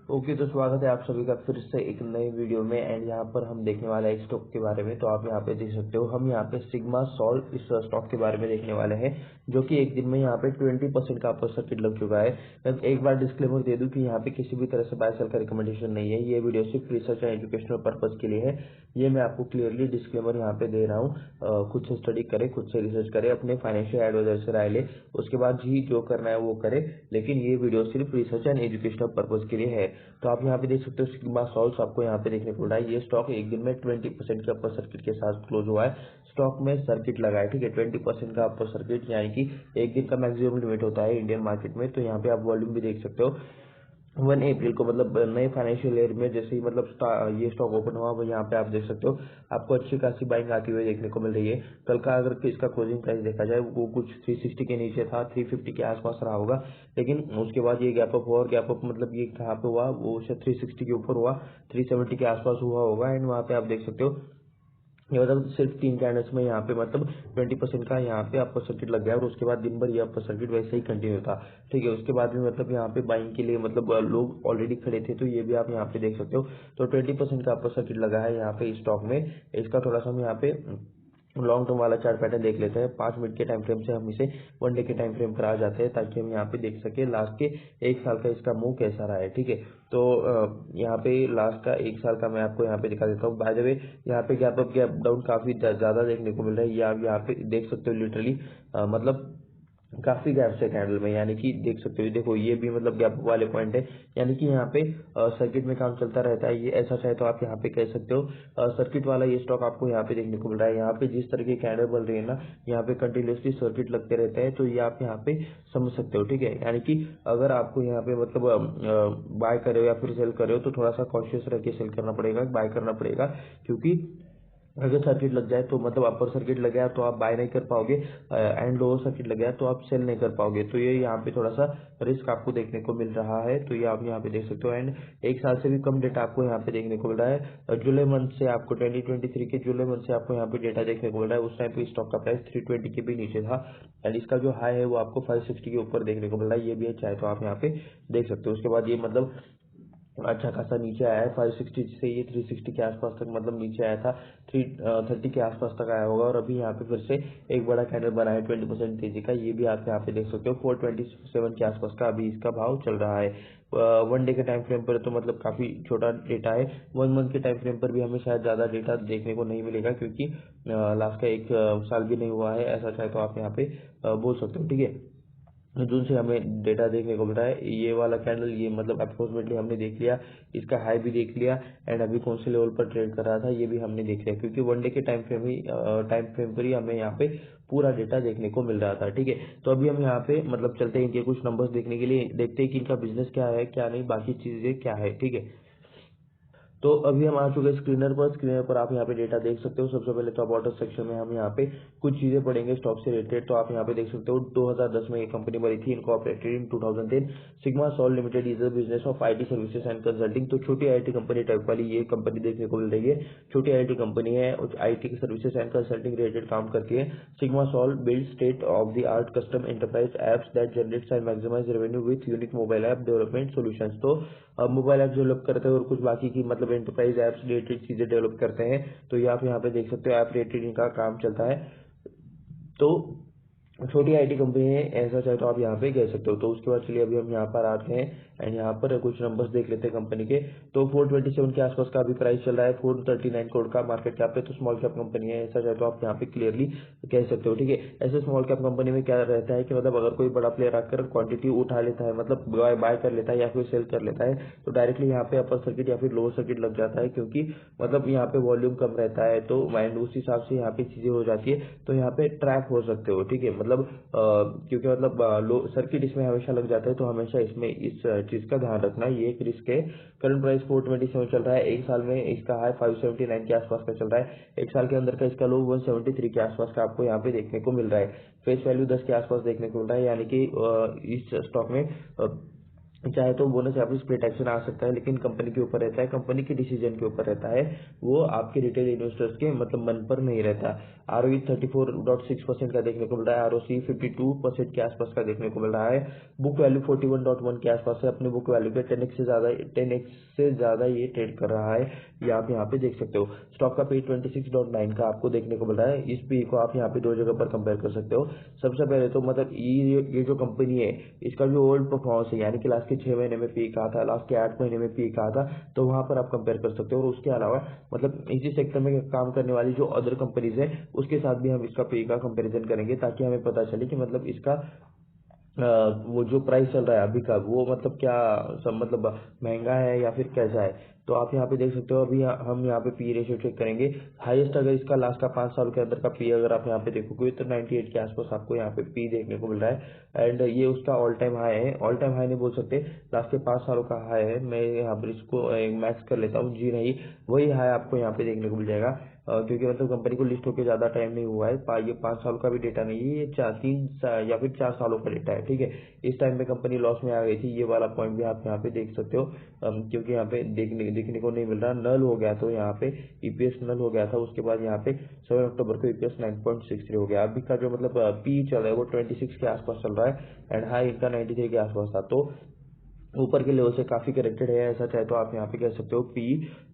Okay, तो स्वागत है आप सभी का फिर से एक नए वीडियो में। एंड यहाँ पर हम देखने वाले हैं स्टॉक के बारे में। तो आप यहाँ पे देख सकते हो, हम यहाँ पे सिग्मा सॉल इस स्टॉक के बारे में देखने वाले हैं, जो कि एक दिन में यहाँ पे 20% का अपर सर्किट लग चुका है। मैं एक बार डिस्क्लेमर दे दूं कि यहाँ पे किसी भी तरह से बाय सेल का रिकमेंडेशन नहीं है। ये वीडियो सिर्फ रिसर्च एंड एजुकेशनल पर्पज के लिए है। ये मैं आपको क्लियरली डिस्क्लेमर यहाँ पे दे रहा हूँ। खुद से स्टडी करे, खुद से रिसर्च करे, अपने फाइनेंशियल एडवाइजर से राय ले, उसके बाद ही जो करना है वो करे। लेकिन ये वीडियो सिर्फ रिसर्च एंड एजुकेशनल पर्पज के लिए है। तो आप यहाँ पे देख सकते हो सिग्मा सॉल्स आपको यहाँ पे देखने को मिल रहा है। ये स्टॉक एक दिन में 20% के अपर सर्किट के साथ क्लोज हुआ है। स्टॉक में सर्किट लगा है, ठीक है, 20% का अपर सर्किट, यानी कि एक दिन का मैक्सिमम लिमिट होता है इंडियन मार्केट में। तो यहाँ पे आप वॉल्यूम भी देख सकते हो। 1 अप्रैल को मतलब नए फाइनेंशियल ईयर में जैसे ही मतलब ये स्टॉक ओपन हुआ, वो यहाँ पे आप देख सकते हो आपको अच्छी खासी बाइंग आती हुई देखने को मिल रही है। कल का अगर इसका क्लोजिंग प्राइस देखा जाए वो कुछ 360 के नीचे था, 350 के आसपास रहा होगा। लेकिन उसके बाद ये गैप अप हुआ, और गैप अप मतलब ये कहाँ पे हुआ, वो शायद 360 के ऊपर हुआ, 370 के आसपास हुआ होगा। एंड वहाँ पे आप देख सकते हो ये मतलब सिर्फ 3 कैंडल्स में यहाँ पे मतलब 20% का यहाँ पे अपर सर्किट लग गया, और उसके बाद दिन भर ये अपर सर्किट वैसे ही कंटिन्यू था, ठीक है। उसके बाद भी मतलब यहाँ पे बाइंग के लिए मतलब लोग ऑलरेडी खड़े थे, तो ये भी आप यहाँ पे देख सकते हो। तो 20% का अपर सर्किट लगा है यहाँ पे स्टॉक में। इसका थोड़ा सा हम यहाँ पे लॉन्ग टर्म वाला चार्ट पैटर्न देख लेते हैं। 5 मिनट के टाइम फ्रेम से हम इसे 1 डे के टाइम फ्रेम पर आ जाते हैं, ताकि हम यहाँ पे देख सके लास्ट के 1 साल का इसका मूव कैसा रहा है, ठीक है। तो यहाँ पे लास्ट का 1 साल का मैं आपको यहाँ पे दिखा देता हूँ। बाय द वे यहाँ पे गैप अप गैप डाउन काफी ज्यादा देखने को मिल रहा है। ये आप यहाँ पे देख सकते हो लिटरली मतलब काफी गैप है कैंडल में, यानी कि देख सकते हो। देखो ये भी मतलब गैप वाले पॉइंट है, यानी कि यहाँ पे सर्किट में काम चलता रहता है। ये ऐसा चाहे तो आप यहाँ पे कह सकते हो सर्किट वाला ये स्टॉक आपको यहाँ पे देखने को मिल रहा है। यहाँ पे जिस तरह की कैंडल बन रही है ना, यहाँ पे कंटिन्यूसली सर्किट लगते रहते हैं, तो ये आप यहाँ पे समझ सकते हो, ठीक है। यानी कि अगर आपको यहाँ पे मतलब बाय करे हो या फिर सेल करे हो, तो थोड़ा सा कॉन्शियस रह के सेल करना पड़ेगा, बाय करना पड़ेगा। क्योंकि अगर सर्किट लग जाए तो मतलब अपर सर्किट लग गया तो आप बाय नहीं कर पाओगे, एंड लोअर सर्किट लग गया तो आप सेल नहीं कर पाओगे। तो ये यहाँ पे थोड़ा सा रिस्क आपको देखने को मिल रहा है। तो ये आप यहाँ पे देख सकते हो। एंड 1 साल से भी कम डेटा आपको यहाँ पे देखने को मिल रहा है। जुलाई मंथ से आपको 2023 के जुलाई मंथ से आपको यहाँ पे डेटा देखने को मिल रहा है। उस टाइम पे स्टॉक का प्राइस 320 के भी नीचे था, एंड इसका जो हाई है वो आपको 560 के ऊपर देखने को मिल रहा है। ये भी है, चाहे तो आप यहाँ पे देख सकते हो। उसके बाद ये मतलब अच्छा खासा नीचे आया है 560 से, ये 360 के आसपास तक मतलब नीचे आया था, 330 के आसपास तक आया होगा। और अभी यहाँ पे फिर से एक बड़ा कैंडल बना है 20% तेजी का। ये भी आप यहाँ पे देख सकते हो 427 के आसपास का अभी इसका भाव चल रहा है। 1 डे के टाइम फ्रेम पर तो मतलब काफी छोटा डेटा है। 1 मंथ के टाइम फ्रेम पर भी हमें शायद ज्यादा डेटा देखने को नहीं मिलेगा, क्योंकि लास्ट का 1 साल भी नहीं हुआ है, ऐसा चाहे तो आप यहाँ पे बोल सकते हो, ठीक है। जून से हमें डेटा देखने को मिल रहा है। ये वाला कैंडल ये मतलब अप्रोक्सीमेटली हमने देख लिया, इसका हाई भी देख लिया, एंड अभी कौन से लेवल पर ट्रेड कर रहा था ये भी हमने देख लिया, क्योंकि 1 डे के टाइम फ्रेम पर ही हमें यहाँ पे पूरा डेटा देखने को मिल रहा था, ठीक है। तो अभी हम यहाँ पे मतलब चलते हैं इनके कुछ नंबर्स देखने के लिए, देखते हैं कि इनका बिजनेस क्या है क्या नहीं, बाकी चीजें क्या है, ठीक है। तो अभी हम आ चुके हैं स्क्रीनर पर आप यहाँ पे डेटा देख सकते हो। सबसे पहले तो अबाउट सेक्शन में हम यहाँ पे कुछ चीजें पढ़ेंगे स्टॉक से रिलेटेड। तो आप यहाँ पे देख सकते हो 2010 में ये कंपनी बनी थी, incorporated in 2010। Sigma Solve limited is a business of IT services and consulting. तो छोटी आईटी कंपनी टाइप वाली ये कंपनी देखने को मिल रही है। छोटी आईटी कंपनी है, IT services and consulting related काम करती है। Sigma Solve build state of the art custom enterprise apps that generates and maximise revenue with unique mobile app development solutions. तो मोबाइल ऐप डेवलप करते हैं और कुछ बाकी की मतलब एंटरप्राइज ऐप्स रिलेटेड चीजें डेवलप करते हैं। तो ये आप यहाँ पे देख सकते हो, ऐप रिलेटेड इनका काम चलता है। तो छोटी आईटी कंपनी है, ऐसा चाहे तो आप यहाँ पे कह सकते हो। तो उसके बाद चलिए अभी हम यहाँ पर आते हैं, एंड यहाँ पर कुछ नंबर्स देख लेते हैं कंपनी के। तो 427 के आसपास का अभी प्राइस चल रहा है, 439 करोड़ का मार्केट कैप है। तो स्मॉल कैप कंपनी है, ऐसा चाहे तो आप यहाँ पे क्लियरली कह सकते हो, ठीक है। ऐसे स्मॉल कैप कंपनी में क्या रहता है कि मतलब अगर कोई बड़ा प्लेयर आकर क्वांटिटी उठा लेता है, मतलब बाय कर लेता है या फिर सेल कर लेता है, तो डायरेक्टली यहाँ पे अपर सर्किट या फिर लोअर सर्किट लग जाता है, क्योंकि मतलब यहाँ पे वॉल्यूम कम रहता है। तो माइंड उस हिसाब से यहाँ पे चीजें हो जाती है। तो यहाँ पे ट्रैक हो सकते हो, ठीक है। मतलब क्योंकि मतलब लो सर्किट इसमें हमेशा लग जाता है, तो हमेशा इसमें इस चीज का ध्यान रखना, ये एक रिस्क है। करंट प्राइस 427 चल रहा है, 1 साल में इसका हाई 579 के आसपास का चल रहा है, 1 साल के अंदर का इसका लो 173 के आसपास का आपको यहाँ पे देखने को मिल रहा है। फेस वैल्यू 10 के आसपास देखने को मिल रहा है, यानी कि इस स्टॉक में चाहे तो बोनस या फिर स्प्लिट एक्शन आ सकता है, लेकिन कंपनी के ऊपर रहता है, कंपनी के डिसीजन के ऊपर रहता है, वो आपके रिटेल इन्वेस्टर्स के मतलब मन पर नहीं रहता। ROE 34.6% का देखने को मिल रहा है, ROC 52% के आसपास का देखने को मिल रहा है, बुक वैल्यू 41.1 के आसपास है, अपने बुक वैल्यू पे 10x से ज्यादा ये ट्रेड कर रहा है, ये आप यहाँ पे देख सकते हो। स्टॉक का पे 26.9 का आपको देखने को मिल रहा है। इस पे को आप यहाँ पे दो जगह पर कंपेयर कर सकते हो। सबसे पहले तो मतलब ये जो कंपनी है, इसका जो ओल्ड परफॉर्मेंस है, यानी कि लास्ट के 6 महीने में पी कहा था, लास्ट के 8 महीने में पी कहा था, तो वहां पर आप कंपेयर कर सकते हो। और उसके अलावा मतलब इसी सेक्टर में काम करने वाली जो अदर कंपनीज है, उसके साथ भी हम इसका पे का कंपेरिजन करेंगे, ताकि हमें पता चले कि मतलब इसका वो जो प्राइस चल रहा है अभी का, वो मतलब क्या सब मतलब महंगा है या फिर कैसा है। तो आप यहाँ पे देख सकते हो। अभी हम यहाँ पे पी रेशियो चेक करेंगे। हाईएस्ट अगर इसका लास्ट का 5 साल के अंदर का पी अगर आप यहाँ पे देखोगे तो 98 के आसपास आपको यहाँ पे पी देखने को मिल रहा है। एंड ये उसका ऑल टाइम हाई है, ऑल टाइम हाई नहीं बोल सकते, लास्ट के 5 सालों का हाई है। मैं यहाँ पर इसको मैक्स कर लेता हूँ, जी नहीं, वही हाई आपको यहाँ पे देखने को मिल जाएगा। क्योंकि मतलब कंपनी को लिस्ट होकर ज्यादा टाइम नहीं हुआ है, ये 5 साल का भी डेटा नहीं है, ये 3 या फिर 4 सालों का डेटा है, ठीक है। इस टाइम में कंपनी लॉस में आ गई थी, ये वाला पॉइंट भी आप यहाँ पे देख सकते हो। क्योंकि यहाँ पे देखने को नहीं मिल रहा, नल हो गया, तो यहाँ पे ईपीएस नल हो गया था। उसके बाद यहाँ पे 7 अक्टूबर को ईपीएस 9.63 हो गया। अभी का जो मतलब पी चल रहा है वो 26 के आसपास चल रहा है, एंड हाई इनका 93 के आसपास था। तो ऊपर के लेवल से काफी करेक्टेड है, ऐसा चाहे तो आप यहाँ पे कह सकते हो पी,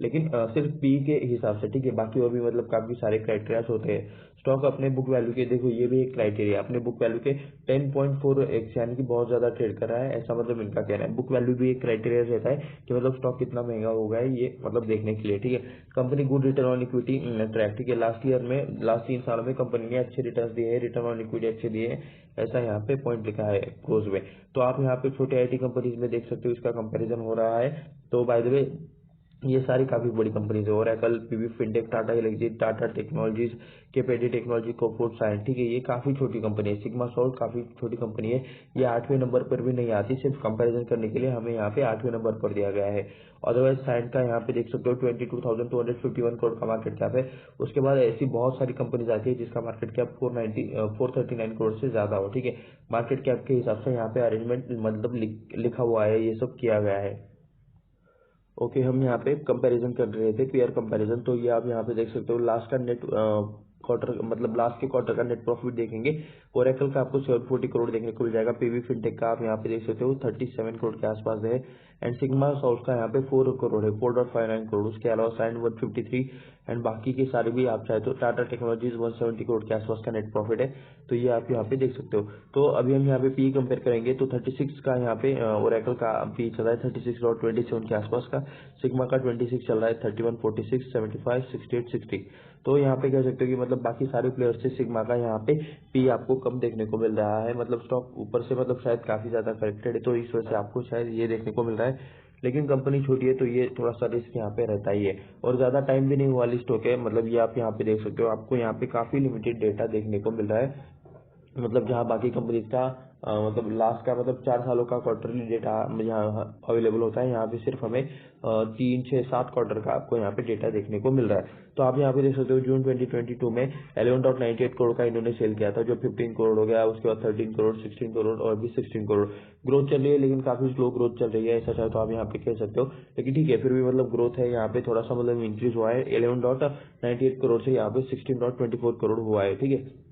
लेकिन सिर्फ पी के हिसाब से, ठीक है। बाकी वो भी मतलब काफी सारे क्राइटेरिया होते हैं। स्टॉक अपने बुक वैल्यू के, देखो ये भी एक क्राइटेरिया, अपने बुक वैल्यू के 10.4x यानी कि बहुत ज्यादा ट्रेड कर रहा है, ऐसा मतलब इनका कहना है। बुक वैल्यू भी एक क्राइटेरिया रहता है कि मतलब स्टॉक कितना महंगा होगा ये मतलब देखने के लिए, ठीक है। Company good return on equity track, ठीक है। लास्ट 3 सालों में कंपनी ने अच्छे रिटर्न दिए हैं, रिटर्न ऑन इक्विटी अच्छे दिए हैं, ऐसा यहाँ पे पॉइंट लिखा है क्लोज में। तो आप यहाँ पे छोटे आईटी कंपनीज में देख सकते हो, इसका कंपैरिजन हो रहा है। तो बाय द वे ये सारी काफी बड़ी कंपनीज है, Oracle, PV fintech, Tata electric, Tata technologies, KPIT technology, Coforge science, ठीक है। ये काफी छोटी कंपनी है। सिग्मा सॉल्ट काफी छोटी कंपनी है, ये 8वें नंबर पर भी नहीं आती, सिर्फ कंपैरिजन करने के लिए हमें यहाँ पे 8वें नंबर पर दिया गया है। अदरवाइज साइंस का यहाँ पे देख सकते हो 22,251 करोड़ का मार्केट कैप है। उसके बाद ऐसी बहुत सारी कंपनीज आती है जिसका मार्केट कैप 439 करोड़ से ज्यादा हो, ठीक है। मार्केट कैप के हिसाब से यहाँ पे अरेंजमेंट मतलब लिखा हुआ है, ये सब किया गया है। ओके, हम यहाँ पे कंपैरिजन कर रहे थे, पेयर कंपैरिजन। तो ये आप यहाँ पे देख सकते हो, लास्ट का नेट क्वार्टर मतलब लास्ट के क्वार्टर का नेट प्रॉफिट देखेंगे, ओरेकल का आपको 740 करोड़ देखने को मिल जाएगा। पीवी फिनटेक का आप यहाँ पे देख सकते हो 37 करोड़ के आसपास है, एंड सिग्मा सॉल्ट का यहाँ पे 4 करोड़ है, 4.59 करोड़। उसके अलावा साइन 153, एंड बाकी के सारे भी आप चाहे तो टाटा टेक्नोलॉजीज 170 करोड़ के आसपास का नेट प्रॉफिट है। तो ये आप यहाँ पे देख सकते हो। तो अभी हम यहाँ पे पी कंपेयर करेंगे तो 36 का यहाँ पे ओरेकल का पी चल रहा है 36.27 के आसपास का, सिग्मा का 26 चल रहा है, 31, 46, 75, 68, 60। तो यहाँ पे कह सकते हो कि मतलब बाकी सारे प्लेयर्स से सिग्मा का यहाँ पे पी आपको कम देखने को मिल रहा है। मतलब स्टॉक ऊपर से मतलब शायद काफी ज्यादा करेक्टेड है, तो इस वजह से आपको शायद ये देखने को मिल रहा है। लेकिन कंपनी छोटी है तो ये थोड़ा सा रिस्क यहाँ पे रहता ही है, और ज्यादा टाइम भी नहीं हुआ लिस्ट होके। मतलब ये आप यहाँ पे देख सकते हो, आपको यहाँ पे काफी लिमिटेड डेटा देखने को मिल रहा है। मतलब जहाँ बाकी कंपनीज का मतलब लास्ट का मतलब 4 सालों का क्वार्टरली डेटा यहाँ अवेलेबल होता है, यहाँ पे सिर्फ हमें 3, 6, 7 क्वार्टर का आपको यहाँ पे डेटा देखने को मिल रहा है। तो आप यहाँ पे देख सकते हो जून 2022 में 11.98 करोड़ का इन्होंने सेल किया था, जो 15 करोड़ हो गया। उसके बाद 13 करोड़, 16 करोड़ और भी 16 करोड़। ग्रोथ चल रही है, लेकिन काफी स्लो ग्रोथ चल रही है, ऐसा चाहे तो आप यहाँ पे कह सकते हो। लेकिन ठीक है, फिर भी मतलब ग्रोथ है, यहाँ पे थोड़ा सा मतलब इंक्रीज हुआ है, 11.98 करोड़ से यहाँ पे 16.24 करोड़ हुआ है, ठीक है।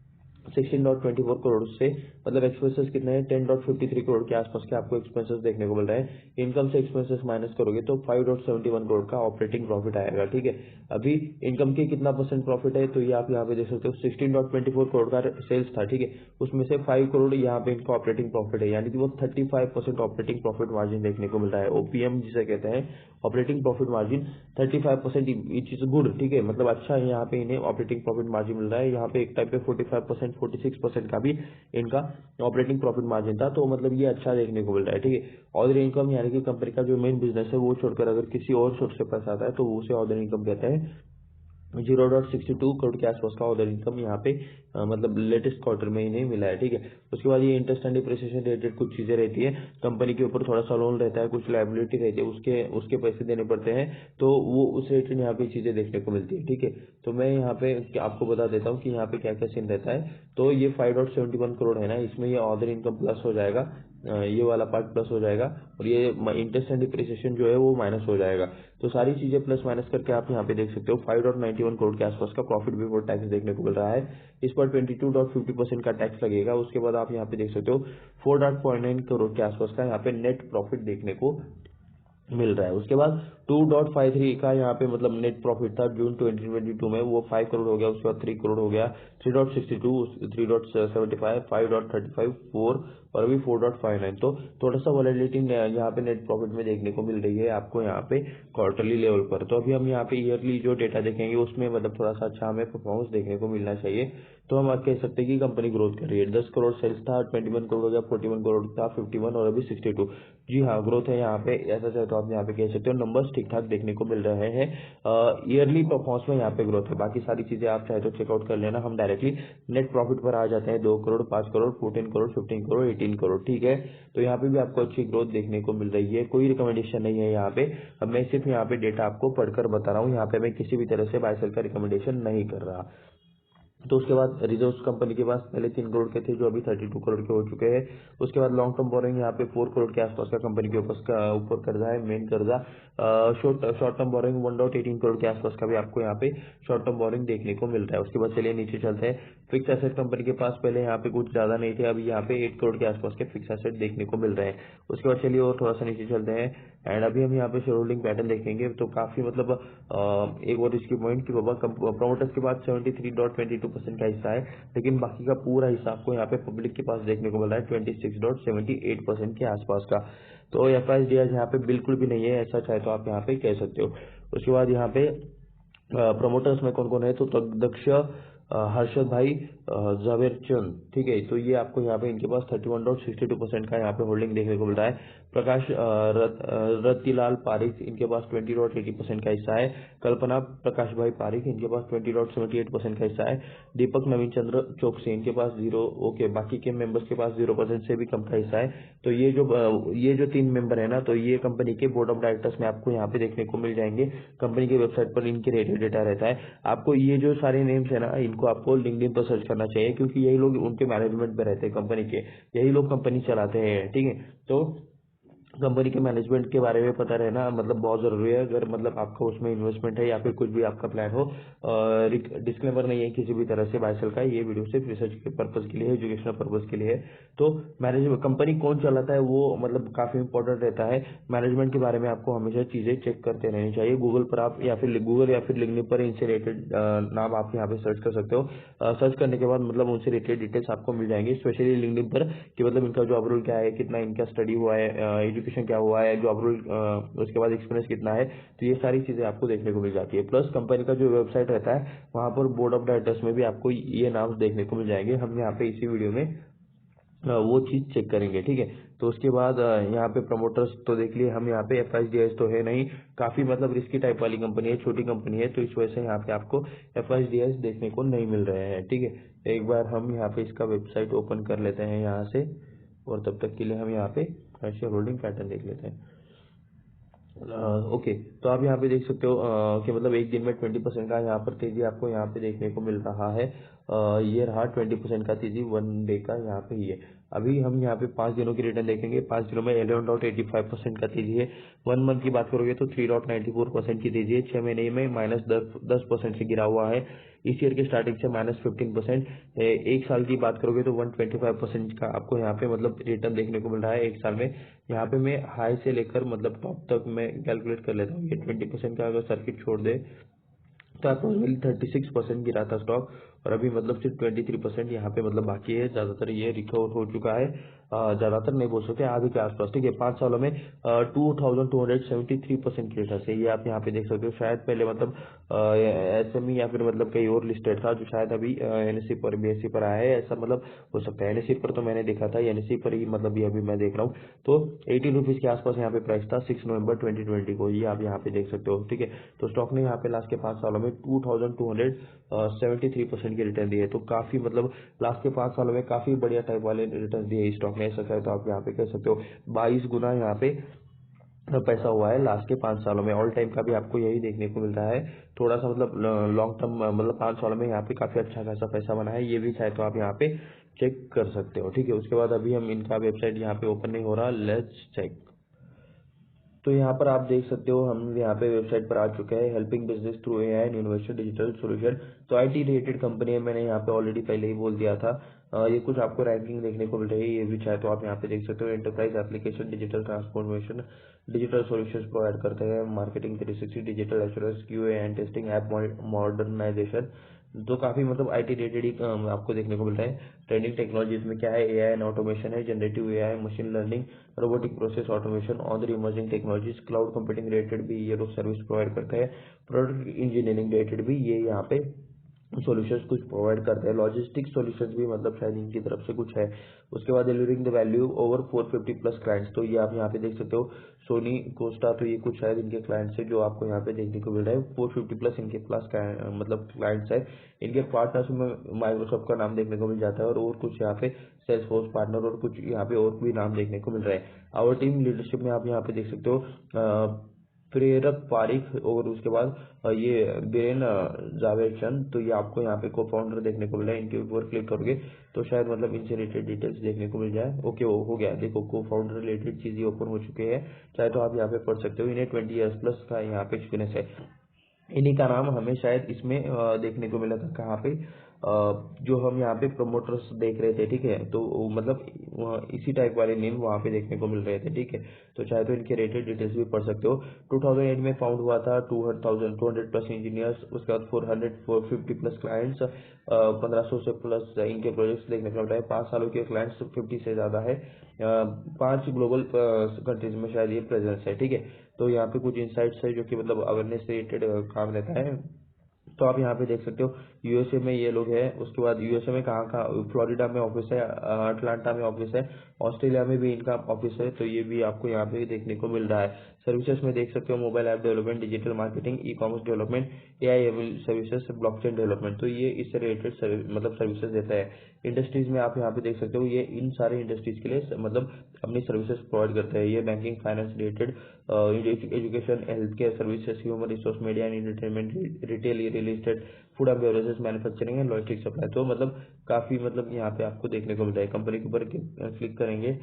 16.24 करोड़ से मतलब एक्सपेंसेस कितने हैं, 10.53 करोड़ के आसपास के आपको एक्सपेंसेस देखने को मिल रहा है। इनकम से एक्सपेंसेस माइनस करोगे तो 5.71 करोड़ का ऑपरेटिंग प्रॉफिट आएगा, ठीक है। अभी इनकम के कितना परसेंट प्रॉफिट है, तो ये आप यहाँ पे देख सकते हो 16.24 करोड़ का सेल्स था, ठीक है। उसमें से 5 करोड़ यहाँ पे इनका ऑपरेटिंग प्रॉफिट है, यानी कि वो 35% ऑपरेटिंग प्रॉफिट मार्जिन देखने को मिल रहा है। ओपीएम जिसे कहते हैं, operating profit margin 35%, which is good, ठीक है। मतलब अच्छा है, यहाँ पे इन्हें ऑपरेटिंग प्रॉफिट मार्जिन मिल रहा है। यहाँ पे एक टाइम पे 45%, 46% का भी इनका ऑपरेटिंग प्रॉफिट मार्जिन था, तो मतलब ये अच्छा देखने को मिल रहा है, ठीक है। ऑर्डर इनकम यानी कि कंपनी का जो मेन बिजनेस है वो छोड़कर अगर किसी और सोर्स से पैसा आता है तो वो उसे ऑर्डर इनकम कहते हैं। 0.62 करोड़ के आसपास का ऑर्डर इनकम यहाँ पे मतलब लेटेस्ट क्वार्टर में इन्हें मिला है, ठीक है। उसके बाद ये इंटरेस्ट एंड डिप्रिसिएशन रिलेटेड कुछ चीजें रहती है, कंपनी के ऊपर थोड़ा सा लोन रहता है, कुछ लायबिलिटी रहती है, उसके पैसे देने पड़ते हैं, तो वो उस रिलेटेड यहाँ पे चीजें देखने को मिलती है, ठीक है। तो मैं यहाँ पे आपको बता देता हूँ कि यहाँ पे क्या क्या सीन रहता है। तो ये 5.71 करोड़ है ना, इसमें ये ऑर्डर इनकम प्लस हो जाएगा, ये वाला पार्ट प्लस हो जाएगा और ये इंटरेस्ट एंड डिप्रिसिएशन जो है वो माइनस हो जाएगा। तो सारी चीजें प्लस माइनस करके आप यहाँ पे देख सकते हो 5.91 करोड़ के आसपास का प्रॉफिट बिफोर टैक्स देखने को मिल रहा है। इस पर 22.50% का टैक्स लगेगा। उसके बाद आप यहाँ पे देख सकते हो 4.49 करोड़ के आसपास का यहाँ पे नेट प्रॉफिट देखने को मिल रहा है। उसके बाद 2.53 का यहाँ पे मतलब नेट प्रॉफिट था जून 2022 में, वो 5 करोड़ हो गया। उसके बाद 3 करोड़ हो गया, 3.62, 3.75, 5.35, 4 और अभी 4.59। तो थोड़ा सा वॉलेटिलिटी यहाँ पे नेट प्रॉफिट में देखने को मिल रही है आपको यहाँ पे क्वार्टरली लेवल पर। तो अभी हम यहाँ पे ईयरली जो डेटा देखेंगे उसमें मतलब थोड़ा सा अच्छा हमें परफॉर्मेंस देखने को मिलना चाहिए। तो हम कह सकते हैं कि कंपनी ग्रोथ कर रही है। 10 करोड़ सेल्स था, 21 करोड़ हो गया, 41 करोड़ था, 51 और अभी 62। जी हाँ, ग्रोथ है यहाँ पे। ऐसा चाहे तो आप यहाँ पे कह सकते हो नंबर्स ठीक ठाक देखने को मिल रहे हैं। ईयरली परफॉर्मेंस में यहाँ पे ग्रोथ है। बाकी सारी चीजें आप चाहे तो चेकआउट कर लेना। हम डायरेक्टली नेट प्रॉफिट पर आ जाते हैं। 2 करोड़, 5 करोड़, 14 करोड़, 15 करोड़, 18 करोड़, ठीक है। तो यहाँ पे भी आपको अच्छी ग्रोथ देखने को मिल रही है। कोई रिकमेंडेशन नहीं है यहाँ पे। अब मैं सिर्फ यहाँ पे डेटा आपको पढ़कर बता रहा हूँ। यहाँ पे मैं किसी भी तरह से बाय सेल का रिकमेंडेशन नहीं कर रहा। तो उसके बाद रिजर्व्स कंपनी के पास पहले 3 करोड़ के थे जो अभी 32 करोड़ के हो चुके हैं। उसके बाद लॉन्ग टर्म बोरिंग यहाँ पे 4 करोड़ के आसपास का कंपनी के ऊपर कर्जा है, मेन कर्जा। शॉर्ट टर्म बोरिंग 1.18 करोड़ के आसपास का भी आपको यहाँ पे शॉर्ट टर्म बोरिंग देखने को मिल रहा है। उसके बाद चलिए नीचे चलते हैं। फिक्स एसेट कंपनी के पास पहले यहाँ पे कुछ ज्यादा नहीं थे, अभी यहाँ पे 8 करोड़ के आसपास के फिक्स एसेट देखने को मिल रहे हैं। उसके बाद चलिए और थोड़ा सा नीचे चलते हैं एंड अभी हम यहाँ पे शेयर होल्डिंग पैटर्न देखेंगे। तो काफी मतलब एक और इसकी पॉइंट की बाबा प्रोमोटर्स के पास 73.22% का हिस्सा है, लेकिन बाकी का पूरा हिस्सा आपको यहाँ पे पब्लिक के पास देखने को मिल रहा है 26.78% के आसपास का। तो FISDS यहाँ पे बिल्कुल भी नहीं है, ऐसा चाहे तो आप यहाँ पे कह सकते हो। उसके बाद यहाँ पे प्रमोटर्स में कौन कौन है, तो दक्ष, हर्षद भाई, जावेर चंद, ठीक है। तो ये आपको यहाँ पे इनके पास 31.62% का यहाँ पे होल्डिंग देखने को मिल रहा है। प्रकाश रतिलाल पारिक, इनके पास 20.80% का हिस्सा है। कल्पना प्रकाश भाई पारिक, इनके पास 20.78% का हिस्सा है। दीपक नवीन चंद्र चौकसी, इनके पास 0, ओके, बाकी के मेंबर्स के पास 0% से भी कम का हिस्सा है। तो ये जो 3 मेंबर है ना, तो ये कंपनी के बोर्ड ऑफ डायरेक्टर्स में आपको यहाँ पे देखने को मिल जाएंगे। कंपनी की वेबसाइट पर इनके रेटेड डेटा रहता है। आपको ये जो सारे नेम्स है ना, इनको आपको लिंक्डइन पर सर्च करना चाहिए, क्योंकि यही लोग उनके मैनेजमेंट में रहते हैं कंपनी के, यही लोग कंपनी चलाते हैं, ठीक है। तो कंपनी के मैनेजमेंट के बारे में पता रहना मतलब बहुत जरूरी है, अगर मतलब आपका उसमें इन्वेस्टमेंट है या फिर कुछ भी आपका प्लान हो। डिस्क्लेमर नहीं है किसी भी तरह से बाय सेल का, ये वीडियो सिर्फ रिसर्च के पर्पज के लिए, एजुकेशनल पर्पज के लिए है। तो मैनेजमेंट कंपनी कौन चलाता है वो मतलब काफी इंपॉर्टेंट रहता है। मैनेजमेंट के बारे में आपको हमेशा चीजें चेक करते रहनी चाहिए। गूगल पर आप या फिर लिंक्डइन पर इनसे रिलेटेड नाम आप यहाँ पे सर्च कर सकते हो। सर्च करने के बाद मतलब उनसे रिलेटेड डिटेल्स आपको मिल जाएंगे, स्पेशली लिंक्डइन पर, कि मतलब इनका जॉब रोल क्या है, कितना इनका स्टडी हुआ है, एजुकेशन क्या हुआ है, जॉब रोल, उसके बाद एक्सपीरियंस कितना है। तो ये सारी चीजें आपको देखने को मिल जाती है। प्लस कंपनी का जो वेबसाइट रहता है वहां पर बोर्ड ऑफ डायरेक्टर्स में भी आपको ये नाम देखने को मिल जाएंगे। हम यहाँ पे इसी वीडियो में वो चीज चेक करेंगे, ठीक है। तो उसके बाद यहाँ पे प्रमोटर्स तो देख लिए हम। यहाँ पे FISDS तो है नहीं, काफी मतलब रिस्की टाइप वाली कंपनी है, छोटी कंपनी है, तो इस वजह से यहाँ पे आपको FISDS देखने को नहीं मिल रहे हैं, ठीक है। एक बार हम यहाँ पे इसका वेबसाइट ओपन कर लेते हैं यहाँ से, और तब तक के लिए हम यहाँ पे शेयर होल्डिंग पैटर्न देख लेते हैं। ओके, तो आप यहाँ पे देख सकते हो कि मतलब एक दिन में 20% का यहाँ पर तेजी आपको यहाँ पे देखने को मिल रहा है। ये रहा 20% का तेजी 1 डे का यहाँ पे ही है। अभी हम यहाँ पे 5 दिनों की रिटर्न देखेंगे। 5 दिनों में 11.85% का तेजी है। 1 मंथ की बात करोगे तो 3.94% की तेजी है। 6 महीने में -10% से गिरा हुआ है। इस ईयर के स्टार्टिंग से -15%। एक साल की बात करोगे तो 125% का आपको यहाँ पे मतलब रिटर्न देखने को मिल रहा है एक साल में। यहाँ पे मैं हाई से लेकर मतलब टॉप तक मैं कैलकुलेट कर लेता हूँ। ये 20% का अगर सर्किट छोड़ दे तो अप्रोक्सीमेटली 36% गिरा था स्टॉक, और अभी मतलब सिर्फ 23% यहाँ पे मतलब बाकी है। ज्यादातर ये रिकवर हो चुका है, ज्यादातर नहीं बोल सकते, आधे के आसपास, ठीक है। 5 सालों में 2273% की रिटर्न है, ये आप यहाँ पे देख सकते हो। शायद पहले मतलब SME या फिर मतलब कहीं और लिस्टेड था, जो शायद अभी NSE पर BSE पर आया है, ऐसा मतलब हो सकता है। NSE पर तो मैंने देखा था, NSE पर ही मतलब ये अभी मैं देख रहा हूँ। तो 18 रुपीज के आसपास यहाँ पे प्राइस था 6 नवंबर 2020 को, ये आप यहाँ पे देख सकते हो, ठीक है। तो स्टॉक ने यहाँ पे लास्ट के 5 सालों में 2273% की रिटर्न दी है। तो काफी मतलब लास्ट के 5 सालों में काफी बढ़िया टाइप वाले रिटर्न दिए स्टॉक ने, ऐसा कहे तो आप यहाँ पे कह सकते हो। 22 गुना यहाँ पे पैसा हुआ है लास्ट के 5 सालों में। ऑल टाइम का भी आपको यही देखने को मिल रहा है। थोड़ा सा मतलब लॉन्ग टर्म मतलब 5 सालों में यहाँ पे काफी अच्छा खासा पैसा बना है, ये भी चाहे तो आप यहाँ पे चेक कर सकते हो। ठीक है, उसके बाद अभी हम इनका वेबसाइट यहाँ पे ओपन नहीं हो रहा, लेट्स चेक। तो यहाँ पर आप देख सकते हो हम यहाँ पे वेबसाइट पर आ चुके हैं, helping business through AI and innovation digital solution. तो आईटी रिलेटेड कंपनी है, मैंने यहाँ पे ऑलरेडी पहले ही बोल दिया था। ये कुछ आपको रैंकिंग देखने को मिल रही है, ये भी चाहे तो आप यहाँ पे देख सकते हो। Enterprise application digital transformation digital solutions provide करते हैं, marketing 360 digital assurance QA and testing app modernisation. तो काफी मतलब आईटी रिलेटेड ही आपको देखने को मिल रहा है। ट्रेंडिंग टेक्नोलॉजीज में क्या है, एआई एंड ऑटोमेशन है, generative AI, machine learning, robotic process automation, on the emerging technologies, cloud computing related भी ये लोग सर्विस प्रोवाइड करते हैं। प्रोडक्ट इंजीनियरिंग रिलेटेड भी ये यहाँ पे सॉल्यूशंस कुछ प्रोवाइड करते हैं। लॉजिस्टिक सॉल्यूशंस भी मतलब शायद इनकी तरफ से कुछ है। उसके बाद delivering the value over 450 plus clients. तो ये आप यहाँ पे देख सकते हो, सोनी कोस्टा, तो ये कुछ शायद इनके क्लाइंट्स है जो आपको यहाँ पे देखने को मिल रहा है। 450 प्लस इनके प्लस मतलब क्लाइंट्स है। इनके पार्टनर्स में माइक्रोसॉफ्ट का नाम देखने को मिल जाता है, और कुछ यहाँ पे सेल्स फोर्स पार्टनर और कुछ यहाँ पे और भी नाम देखने को मिल रहा है। आवर टीम लीडरशिप में आप यहाँ पे देख सकते हो प्रेरक पारिक, और उसके बाद ये बीरेन जावेदचंद। तो ये आपको यहाँ पे को फाउंडर देखने को मिला है। इनके ऊपर क्लिक करोगे तो शायद मतलब इनसे रिलेटेड डिटेल्स देखने को मिल जाए। ओके, वो हो गया, देखो को फाउंडर रिलेटेड चीजें ओपन हो चुके हैं, चाहे तो आप यहाँ पे पढ़ सकते हो। इन्हें 20 ईयर्स प्लस का यहाँ पे एक्सपीरियंस है। इन्हीं का नाम हमें शायद इसमें देखने को मिला था, कहाँ पे जो हम यहाँ पे प्रमोटर्स देख रहे थे। ठीक है, तो मतलब इसी टाइप वाले नेम वहाँ पे देखने को मिल रहे थे। ठीक है, तो चाहे तो इनके रेटेड डिटेल्स भी पढ़ सकते हो। 2008 में फाउंड हुआ था, 200 प्लस इंजीनियर्स, उसके बाद 450 प्लस क्लाइंट्स, 1500 से प्लस इनके प्रोजेक्ट्स देखने को मिल रहे हैं। 5 सालों के क्लाइंट्स 50 से ज्यादा है। 5 ग्लोबल कंट्रीज में शायद ये प्रेजेंस है। ठीक है, तो यहाँ पे कुछ इंसाइट्स है जो कि मतलब अवेयरनेस से रिलेटेड काम रहता है। तो आप यहाँ पे देख सकते हो यूएसए में ये लोग हैं। उसके बाद यूएसए में कहाँ कहाँ, फ्लोरिडा में ऑफिस है, अटलांटा में ऑफिस है, ऑस्ट्रेलिया में भी इनका ऑफिस है। तो ये भी आपको यहाँ पे देखने को मिल रहा है। सर्विसेज में देख सकते हो mobile app development, digital marketing, e commerce development, AI services, blockchain development. तो ये इससे रिलेटेड मतलब सर्विसेज देता है। इंडस्ट्रीज में आप यहाँ पे देख सकते हो, ये इन सारे इंडस्ट्रीज के लिए मतलब अपनी सर्विसेज प्रोवाइड करते हैं। ये banking, finance related, education, health care services, human resource, media and entertainment, retail, real estate, food and beverages, manufacturing and logistic supply. तो मतलब काफी मतलब यहाँ पे आपको देखने को मिलता है। कंपनी के ऊपर क्लिक करेंगे,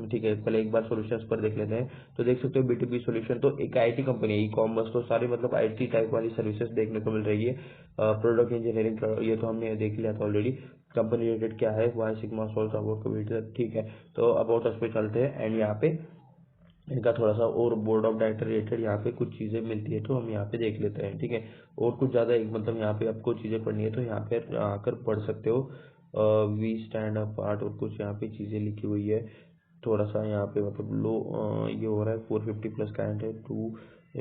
ठीक है, पहले एक बार सॉल्यूशंस पर देख लेते हैं। तो देख सकते हो B2B सॉल्यूशन, तो एक आईटी कंपनी है, ई कॉमर्स, तो सारी मतलब आईटी टाइप वाली सर्विसेज देखने को मिल रही है। प्रोडक्ट इंजीनियरिंग, ये तो हमने देख लिया था ऑलरेडी। कंपनी रिलेटेड क्या है, why Sigma Solves about computer. ठीक है, तो अबाउट अस पे चलते हैं, एंड यहाँ पे इनका थोड़ा सा और बोर्ड ऑफ डायरेक्टर रिलेटेड यहाँ पे कुछ चीजें मिलती है, तो हम यहाँ पे देख लेते हैं। ठीक है, और कुछ ज्यादा एक मतलब यहाँ पे आपको चीजें पढ़नी है तो यहाँ पे आकर पढ़ सकते हो। वी स्टैंड अपार्ट, और कुछ यहाँ पे चीजें लिखी हुई है। थोड़ा सा यहाँ पे मतलब लो ये हो रहा है, 450 प्लस क्लाइंट है, 2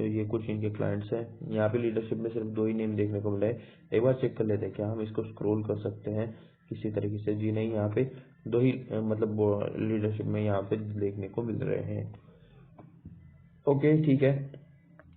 ये कुछ इनके क्लाइंट्स हैं। यहाँ पे लीडरशिप में सिर्फ 2 ही नेम देखने को मिला है। एक बार चेक कर लेते हैं, क्या हम इसको स्क्रॉल कर सकते हैं किसी तरीके से? जी नहीं, यहाँ पे 2 ही मतलब लीडरशिप में यहाँ पे देखने को मिल रहे हैं। ओके, ठीक है,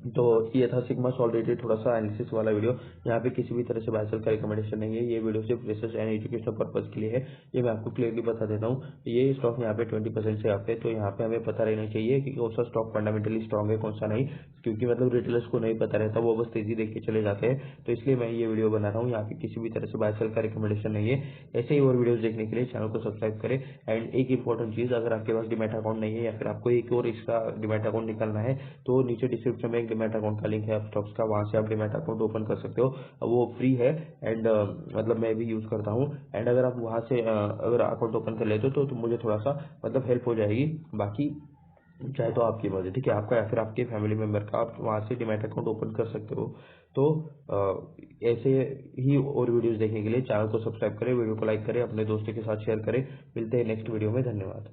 तो ये था सिग्मा सॉल्व रिलेटेड थोड़ा सा एनालिसिस वाला वीडियो। यहाँ पे किसी भी तरह से बायसेल का रिकमेंडेशन नहीं है, ये वीडियो सिर्फ रिसर्च एंड एजुकेशनल पर्पज के लिए है। ये मैं आपको क्लियरली बता देता हूँ। ये स्टॉक यहाँ पे 20% से आप है, तो यहाँ पे हमें पता रहना चाहिए कि कौन सा स्टॉक फंडामेंटली स्ट्रॉन्ग है, कौन सा नहीं, क्योंकि मतलब रिटेलर्स को नहीं पता रहता, वो बस तेजी देख के चले जाते हैं। तो इसलिए मैं ये वीडियो बना रहा हूँ। यहाँ पे किसी भी तरह से बायसेल का रिकमेंडेशन नहीं है। ऐसे ही और वीडियोज देखने के लिए चैनल को सब्सक्राइब करें। एंड एक इंपॉर्टेंट चीज, अगर आपके पास डिमैट अकाउंट नहीं है या फिर आपको एक और इसका डिमैट अकाउंट निकालना है, तो नीचे डिस्क्रिप्शन में एक डिमैट अकाउंट का लिंक है स्टॉक्स का, वहां से आप डिमैट अकाउंट ओपन कर सकते हो। वो फ्री है, एंड मतलब मैं भी यूज करता हूँ। एंड अगर आप वहां से अगर अकाउंट ओपन कर लेते हो तो मुझे थोड़ा सा मतलब हेल्प हो जाएगी। बाकी चाहे तो आपकी मर्जी, ठीक है, आपका या फिर आपके फैमिली मेंबर का, आप वहां से डिमैट अकाउंट ओपन कर सकते हो। तो ऐसे ही और वीडियोस देखने के लिए चैनल को सब्सक्राइब करें, वीडियो को लाइक करें, अपने दोस्तों के साथ शेयर करें। मिलते हैं नेक्स्ट वीडियो में, धन्यवाद।